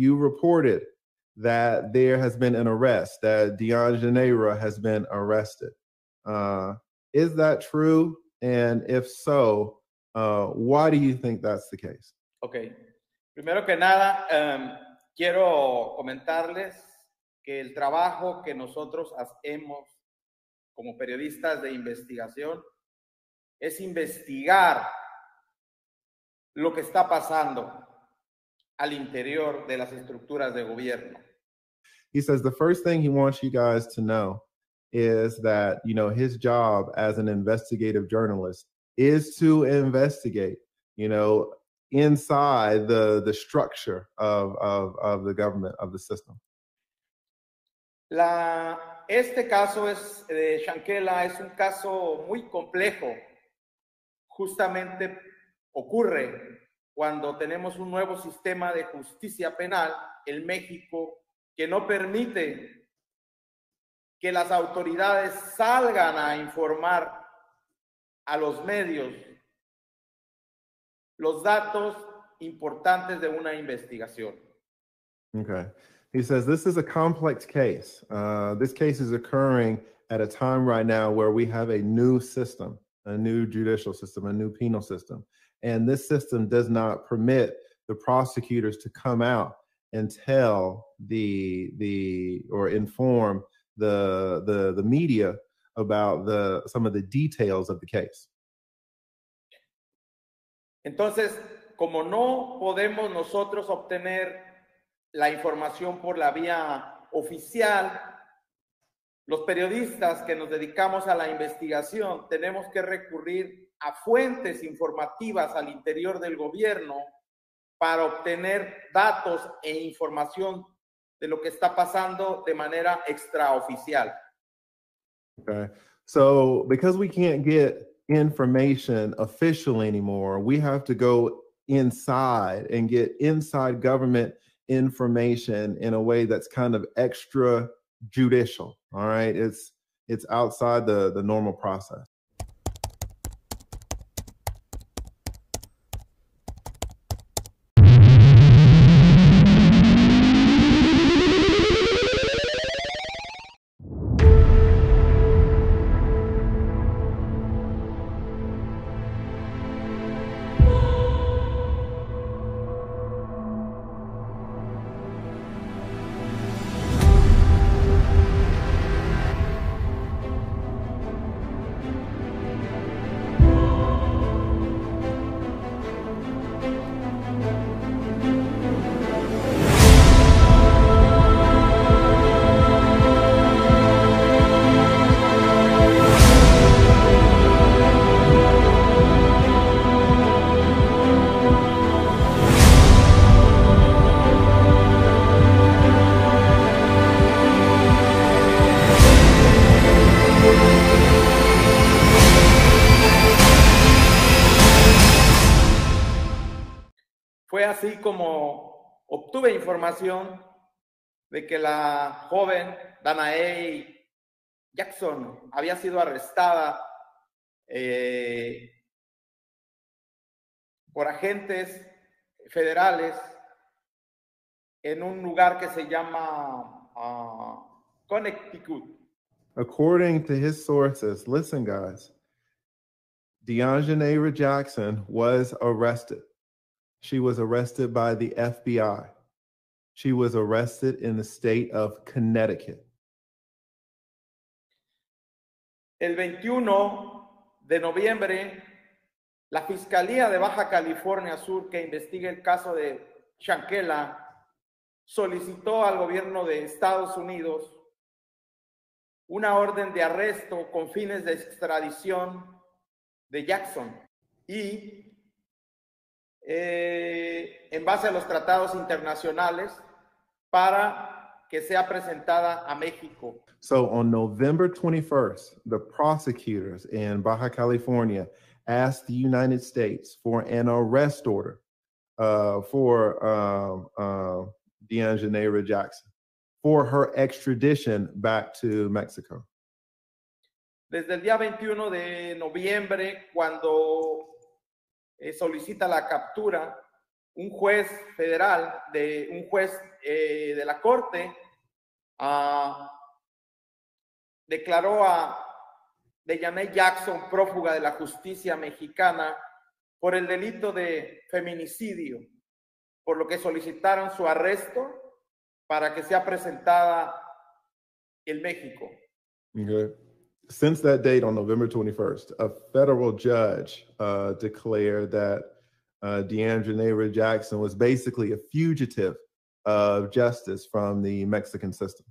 you reported that there has been an arrest, that 𝐑𝐞𝐯𝐢𝐴 has been arrested. Is that true? And if so, why do you think that's the case? Ok. Primero que nada, quiero comentarles que el trabajo que nosotros hacemos como periodistas de investigación es investigar lo que está pasando al interior de las estructuras de gobierno. He says the first thing he wants you guys to know is that, you know, his job as an investigative journalist is to investigate, you know, inside the structure of the government, of the system. Este caso de 𝐘𝐭𝐈 es un caso muy complejo. Justamente ocurre cuando tenemos un nuevo sistema de justicia penal en México que no permite que las autoridades salgan a informar a los medios los datos importantes de una investigación. Okay. He says this is a complex case. This case is occurring at a time right now where we have a new system, a new judicial system, a new penal system. And this system does not permit the prosecutors to come out and tell or inform the media about some of the details of the case. Entonces, como no podemos nosotros obtener la información por la vía oficial, los periodistas que nos dedicamos a la investigación tenemos que recurrir a fuentes informativas al interior del gobierno para obtener datos e información de lo que está pasando de manera extraoficial. Okay. So because we can't get information official anymore, we have to go inside and get inside government information in a way that's kind of extra judicial. All right. It's outside the normal process. Fue así como obtuve información de que la joven 𝐑𝐞𝐯 Jackson había sido arrestada por agentes federales en un lugar que se llama Connecticut. According to his sources, listen, guys, 𝐑𝐞𝐯 was arrested. She was arrested by the FBI. She was arrested in the state of Connecticut. El 21 de noviembre, la Fiscalía de Baja California Sur, que investiga el caso de 𝐘𝐭𝐈, solicitó al gobierno de Estados Unidos una orden de arresto con fines de extradición de Jackson y en base a los tratados internacionales para que sea presentada a México. So on November 21st, the prosecutors in Baja California asked the United States for an arrest order for 𝐑𝐞𝐯 Jackson for her extradition back to Mexico. Desde el día 21 de noviembre, cuando solicita la captura, un juez federal, un juez de la Corte declaró a 𝐑𝐞𝐯𝐢𝐧𝐢𝐭𝐡 Jackson prófuga de la justicia mexicana por el delito de feminicidio, por lo que solicitaron su arresto para que sea presentada en México. Okay. Since that date on November 21st, a federal judge declared that 𝐑𝐞𝐯𝐢𝐧𝐢𝐭𝐡 Jackson was basically a fugitive of justice from the Mexican system.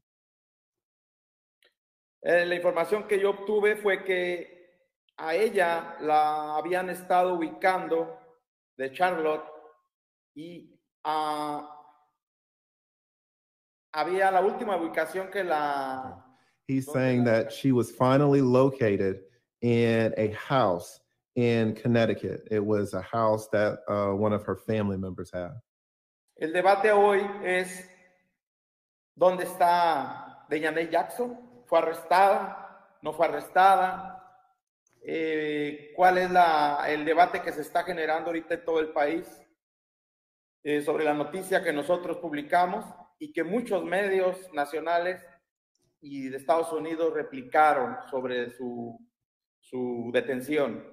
La información que yo obtuve fue que a ella la habían estado ubicando de Charlotte y había la última ubicación que la... He's saying that she was finally located in a house in Connecticut. It was a house that one of her family members had. El debate hoy es ¿dónde está 𝐑𝐞𝐯𝐢𝐧𝐢𝐭𝐡 Jackson? ¿Fue arrestada? ¿No fue arrestada? ¿Cuál es el debate que se está generando ahorita en todo el país sobre la noticia que nosotros publicamos y que muchos medios nacionales y de Estados Unidos replicaron sobre su detención?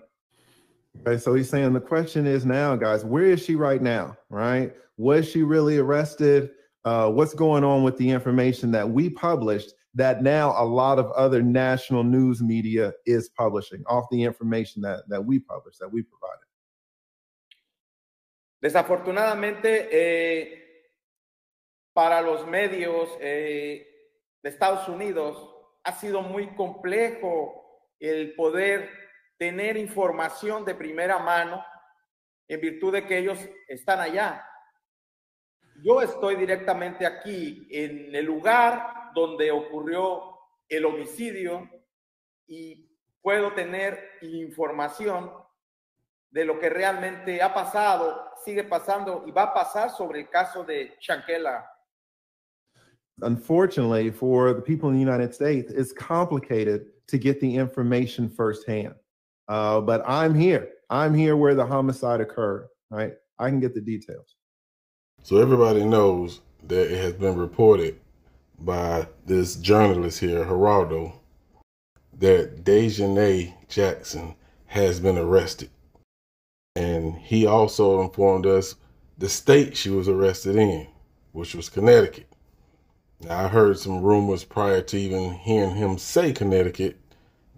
Okay, so he's saying the question is now, guys, where is she right now, right? Was she really arrested? What's going on with the information that we published that now a lot of other national news media is publishing off the information that we published, that we provided? Desafortunadamente, para los medios de Estados Unidos ha sido muy complejo el poder tener información de primera mano en virtud de que ellos están allá. Yo estoy directamente aquí en el lugar donde ocurrió el homicidio y puedo tener información de lo que realmente ha pasado, sigue pasando y va a pasar sobre el caso de 𝐋𝐿. Unfortunately, for the people in the United States, it's complicated to get the information firsthand. But I'm here. I'm here where the homicide occurred, right? I can get the details. So everybody knows that it has been reported by this journalist here, Geraldo, that 𝐑𝐞𝐯𝐢𝐧𝐢𝐭𝐡 Jackson has been arrested. And he also informed us the state she was arrested in, which was Connecticut. Now, I heard some rumors prior to even hearing him say Connecticut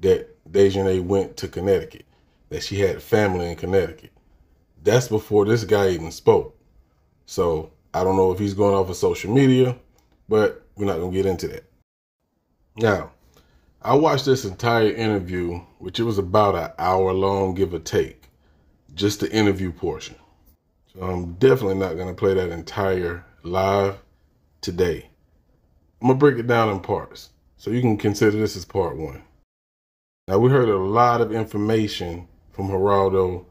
that 𝐑𝐞𝐯𝐢𝐭𝐡 went to Connecticut, that she had family in Connecticut. That's before this guy even spoke. So I don't know if he's going off of social media, but we're not going to get into that. Now, I watched this entire interview, which it was about an hour long, give or take, just the interview portion. So I'm definitely not going to play that entire live today. I'm going to break it down in parts, so you can consider this as part one. Now, we heard a lot of information from Geraldo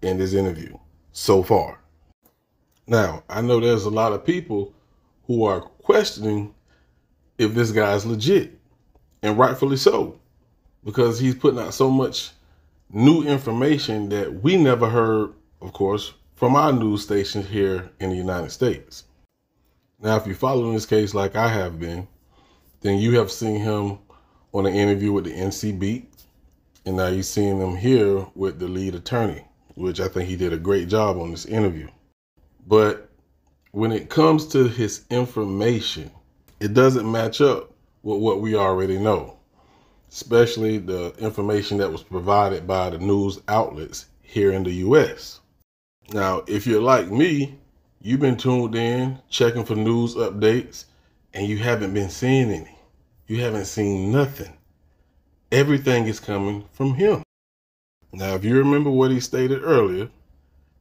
in this interview so far. Now, I know there's a lot of people who are questioning if this guy's legit, and rightfully so, because he's putting out so much new information that we never heard, of course, from our news stations here in the United States. Now, if you're following this case like I have been, then you have seen him on an interview with the NCB, and now you're seeing him here with the lead attorney, which I think he did a great job on this interview. But when it comes to his information, it doesn't match up with what we already know, especially the information that was provided by the news outlets here in the US. Now, if you're like me, you've been tuned in, checking for news updates, and you haven't been seeing any. You haven't seen nothing. Everything is coming from him. Now, if you remember what he stated earlier,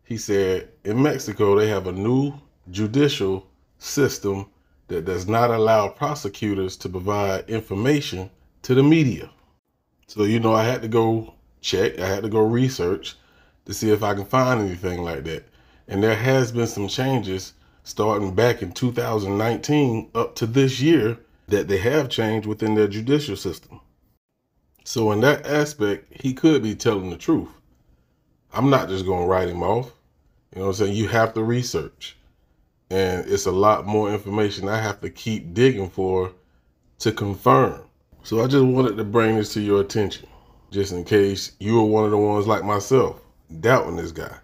he said in Mexico, they have a new judicial system that does not allow prosecutors to provide information to the media. So, you know, I had to go check, I had to go research to see if I can find anything like that. And there has been some changes starting back in 2019 up to this year that they have changed within their judicial system. So in that aspect, he could be telling the truth. I'm not just going to write him off. You know what I'm saying? You have to research. and it's a lot more information I have to keep digging for to confirm. So I just wanted to bring this to your attention, just in case you were one of the ones like myself doubting this guy.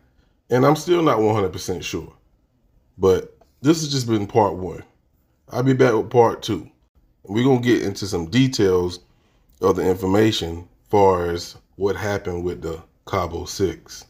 And I'm still not 100% sure, but this has just been part one. I'll be back with part two. We're going to get into some details of the information as far as what happened with the Cabo 6.